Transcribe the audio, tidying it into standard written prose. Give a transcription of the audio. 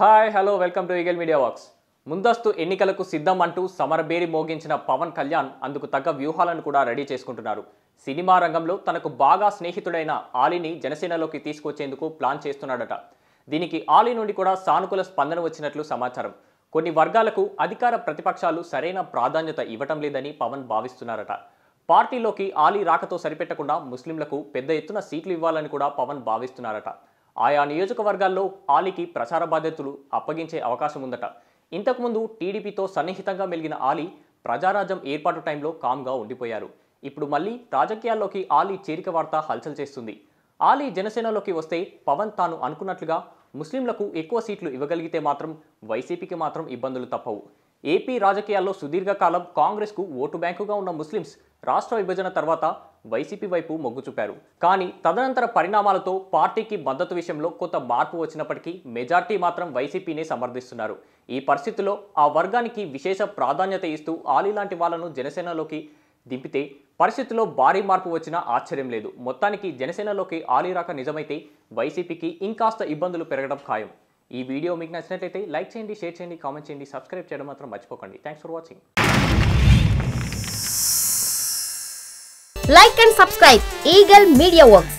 Hi hello welcome to Eagle Media Works. ముందస్తు ఎన్నికలకు సిద్ధం అంటూ సమరబేరి మోగించిన పవన్ కళ్యాణ్ అందుకు తగ్గ వ్యూహాలను కూడా రెడీ చేసుకుంటున్నారు. సినిమా రంగంలో తనకు బాగా స్నేహితుడైన ఆలీని జనసేనలోకి తీసుకొచ్చేందుకు ప్లాన్ చేస్తున్నాడట. దీనికి ఆలీ నుండి కూడా సానుకూల స్పందన వచ్చినట్లు సమాచారం. కొన్ని వర్గాలకు అధికార ప్రతిపక్షాలు సరైన ప్రాధాన్యత ఇవ్వటం లేదని పవన్ భావిస్తున్నారట. పార్టీలోకి ఆలీ రాకతో సరిపెట్టకుండా ముస్లింలకు పెద్ద ఎత్తున సీట్లు ఇవ్వాలని కూడా పవన్ భావిస్తున్నారట. ఆయా నియోజకవర్గాల్లో ఆలీకి ప్రచార బాధ్యతలు అప్పగించే అవకాశం ఉందట. ఇంతకుముందు టీడీపీతో సన్నిహితంగా మెలిగిన ఆలీ ప్రజారాజ్యం ఏర్పాటు టైంలో కామ్గా ఉండిపోయారు. ఇప్పుడు మళ్ళీ రాజకీయాల్లోకి ఆలీ చేరిక వార్త హల్చల్ చేస్తుంది. ఆలీ జనసేనలోకి వస్తే పవన్ తాను అనుకున్నట్లుగా ముస్లింలకు ఎక్కువ సీట్లు ఇవ్వగలిగితే మాత్రం వైసీపీకి మాత్రం ఇబ్బందులు తప్పవు. ఏపీ రాజకీయాల్లో సుదీర్ఘకాలం కాంగ్రెస్కు ఓటు బ్యాంకుగా ఉన్న ముస్లింస్ రాష్ట్ర విభజన తర్వాత వైసీపీ వైపు మొగ్గు చూపారు. కానీ తదనంతర పరిణామాలతో పార్టీకి మద్దతు విషయంలో కొంత మార్పు వచ్చినప్పటికీ మెజార్టీ మాత్రం వైసీపీనే సమర్థిస్తున్నారు. ఈ పరిస్థితుల్లో ఆ వర్గానికి విశేష ప్రాధాన్యత ఇస్తూ ఆలీ లాంటి వాళ్లను జనసేనలోకి దింపితే పరిస్థితుల్లో భారీ మార్పు వచ్చినా ఆశ్చర్యం లేదు. మొత్తానికి జనసేనలోకి ఆలీ రాక నిజమైతే వైసీపీకి ఇంకాస్త ఇబ్బందులు పెరగడం ఖాయం. ఈ వీడియో మీకు నచ్చినట్లయితే లైక్ చేయండి, షేర్ చేయండి, కామెంట్ చేయండి, సబ్స్క్రైబ్ చేయడం మాత్రం మర్చిపోకండి. Thanks for watching. Like and subscribe Eagle Media Works.